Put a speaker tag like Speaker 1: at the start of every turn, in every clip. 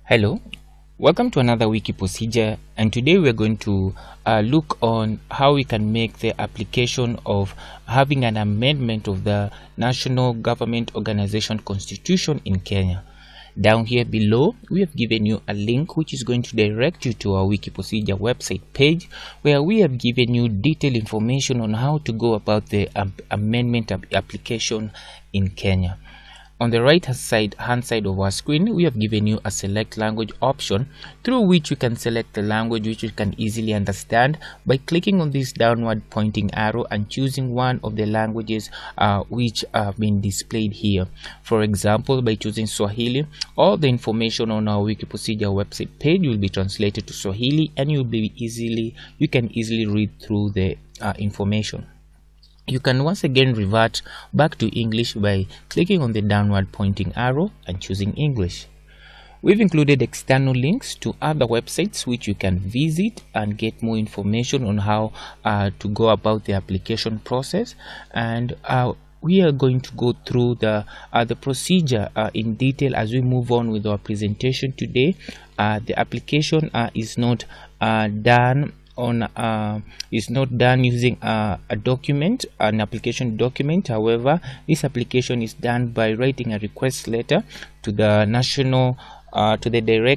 Speaker 1: Hello, welcome to another wiki procedure, and today we're going to look on how we can make the application of having an amendment of the National Government Organization Constitution in Kenya. Down here below, we have given you a link which is going to direct you to our wiki procedure website page, where we have given you detailed information on how to go about the amendment application in Kenya. On the right hand side of our screen, we have given you a select language option through which you can select the language which you can easily understand by clicking on this downward pointing arrow and choosing one of the languages which have been displayed here. For example, by choosing Swahili, all the information on our wiki procedure website page will be translated to Swahili, and you can easily read through the information. You can once again revert back to English by clicking on the downward pointing arrow and choosing English. We've included external links to other websites which you can visit and get more information on how to go about the application process, and we are going to go through the procedure in detail as we move on with our presentation today. The application is not done using a document, an application document. However, this application is done by writing a request letter to the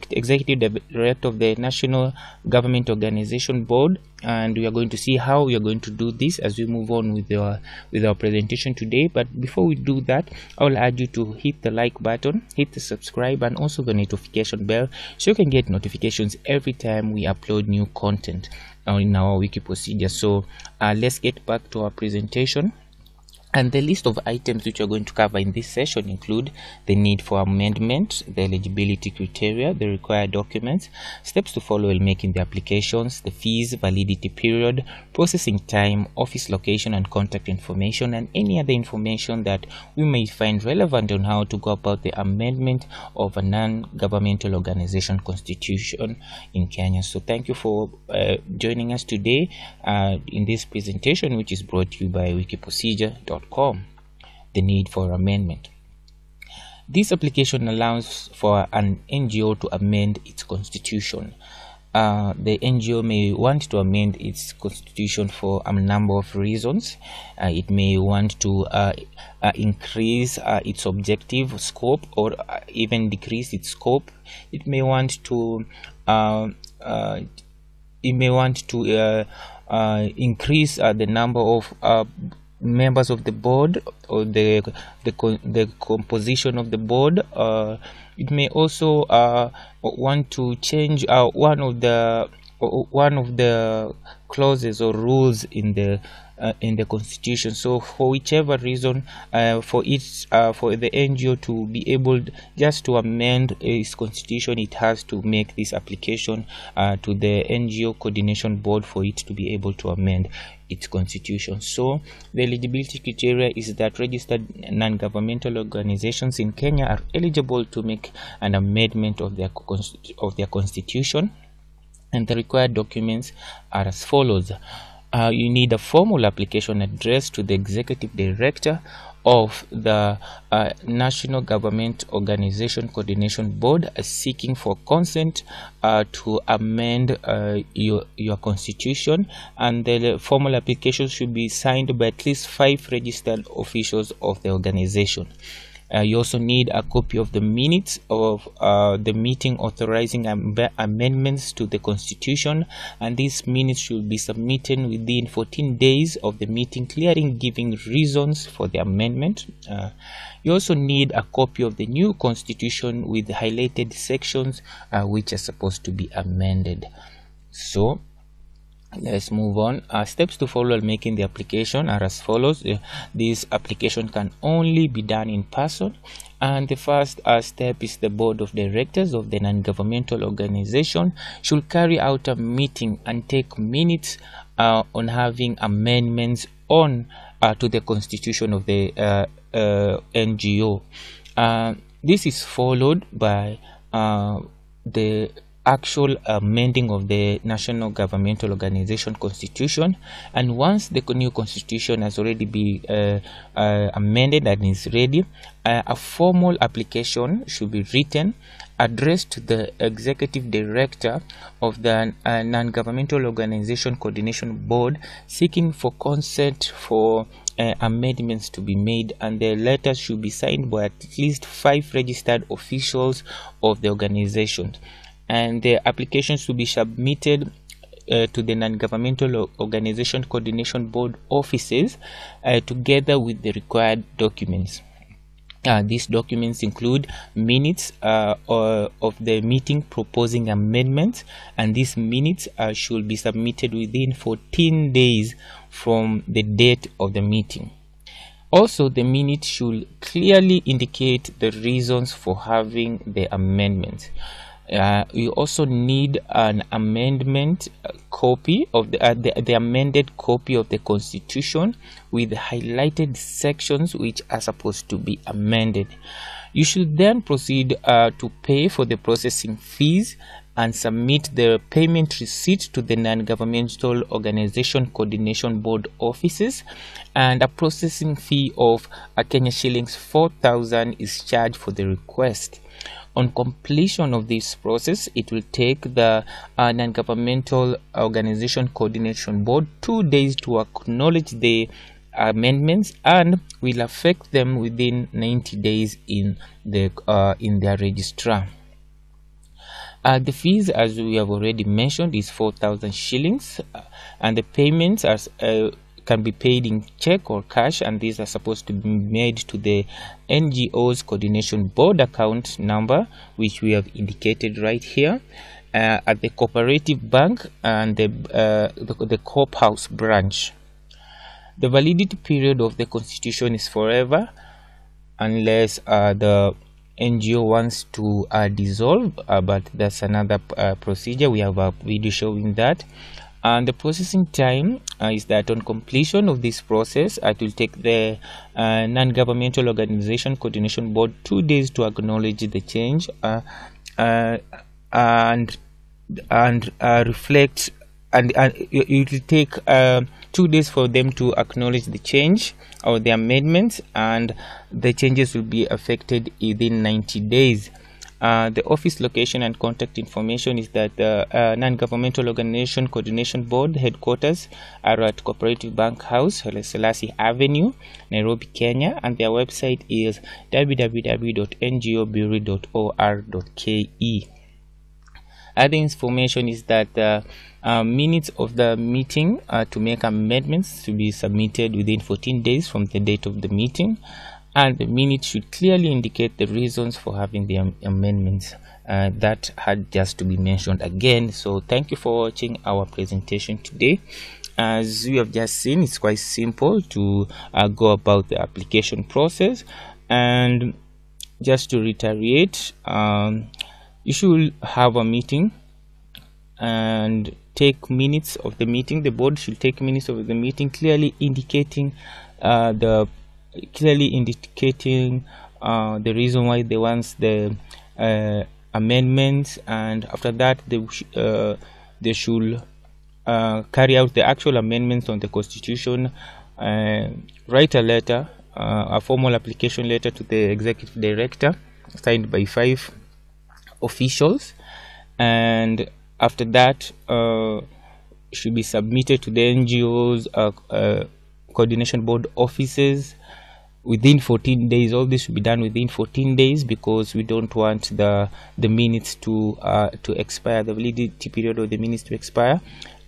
Speaker 1: executive director of the National Government Organization Board, and we are going to see how we are going to do this as we move on with our presentation today. But before we do that, I will urge you to hit the like button, hit the subscribe, and also the notification bell so you can get notifications every time we upload new content in our wiki procedure. So let's get back to our presentation. And the list of items which we are going to cover in this session include the need for amendment, the eligibility criteria, the required documents, steps to follow while making the applications, the fees, validity period, processing time, office location and contact information, and any other information that we may find relevant on how to go about the amendment of a non-governmental organization constitution in Kenya. So thank you for joining us today in this presentation, which is brought to you by wikiprocedure.com. The need for amendment. This application allows for an NGO to amend its constitution. The NGO may want to amend its constitution for a number of reasons. It may want to increase its objective scope, or even decrease its scope. It may want to increase the number of members of the board, or the composition of the board. It may also want to change one of the clauses or rules in the constitution. So for whichever reason, for the NGO to be able just to amend its constitution, it has to make this application to the NGO coordination board for it to be able to amend its constitution. So the eligibility criteria is that registered non-governmental organizations in Kenya are eligible to make an amendment of their constitution, and the required documents are as follows. You need a formal application addressed to the executive director of the National Government Organization Coordination Board seeking for consent to amend your constitution, and the formal application should be signed by at least 5 registered officials of the organization. You also need a copy of the minutes of the meeting authorizing amendments to the constitution, and these minutes should be submitted within 14 days of the meeting, giving reasons for the amendment. You also need a copy of the new constitution with highlighted sections which are supposed to be amended. So let's move on. Steps to follow while making the application are as follows. This application can only be done in person, and the first step is the board of directors of the non-governmental organization should carry out a meeting and take minutes on having amendments on to the constitution of the NGO. This is followed by the actual amending of the National Governmental Organization Constitution, and once the new constitution has already been amended and is ready, a formal application should be written addressed to the Executive Director of the Non-Governmental Organization Coordination Board, seeking for consent for amendments to be made, and the letters should be signed by at least 5 registered officials of the organization, and the applications to be submitted to the Non-Governmental Organization Coordination Board offices together with the required documents. These documents include minutes of the meeting proposing amendments, and these minutes should be submitted within 14 days from the date of the meeting. Also, the minutes should clearly indicate the reasons for having the amendments. We also need an amendment copy of the amended copy of the Constitution with highlighted sections which are supposed to be amended. You should then proceed to pay for the processing fees and submit the payment receipt to the Non-Governmental Organization Coordination Board offices, and a processing fee of Kenya shillings 4,000 is charged for the request. On completion of this process, it will take the Non-Governmental Organization Coordination Board 2 days to acknowledge the amendments and will affect them within 90 days in their registrar. The fees, as we have already mentioned, is 4,000 shillings, and the payments are can be paid in check or cash, and these are supposed to be made to the NGO's Coordination Board account number, which we have indicated right here, at the cooperative bank and the Coop House branch. The validity period of the Constitution is forever, unless the NGO wants to dissolve, but that's another procedure. We have a video showing that. And the processing time is that on completion of this process, it will take the Non-Governmental Organization Coordination Board 2 days to acknowledge the change and reflect, and it will take 2 days for them to acknowledge the change or the amendments, and the changes will be affected within 90 days. The office location and contact information is that the Non-Governmental Organization Coordination Board headquarters are at Cooperative Bank House, Haile Selassie Avenue, Nairobi, Kenya, and their website is www.ngobureau.or.ke. Other information is that minutes of the meeting to make amendments to be submitted within 14 days from the date of the meeting, and the minutes should clearly indicate the reasons for having the amendments. That had just to be mentioned again. So thank you for watching our presentation today. As you have just seen, it's quite simple to go about the application process. And just to reiterate, you should have a meeting and take minutes of the meeting. The board should take minutes of the meeting, clearly indicating the reason why they want the amendments, and after that they should carry out the actual amendments on the Constitution, write a letter, a formal application letter to the Executive Director signed by 5 officials, and after that should be submitted to the NGO's Coordination Board offices within 14 days. All this should be done within 14 days because we don't want the minutes to expire, the validity period of the minutes to expire.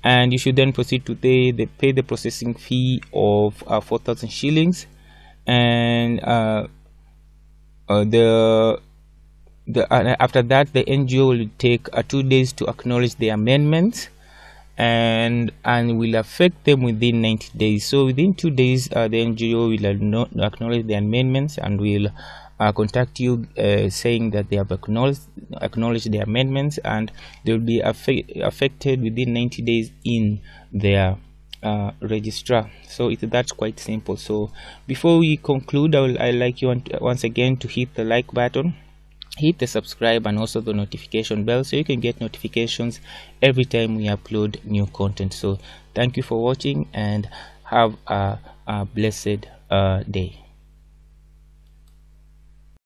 Speaker 1: And you should then proceed to pay the processing fee of 4,000 shillings, and after that the NGO will take 2 days to acknowledge the amendments, and will affect them within 90 days. So within 2 days the NGO will acknowledge the amendments and will contact you saying that they have acknowledged the amendments, and they will be affected within 90 days in their registrar. So that's quite simple. So before we conclude, I like you once again to hit the like button, hit the subscribe, and also the notification bell so you can get notifications every time we upload new content. So thank you for watching and have a blessed day.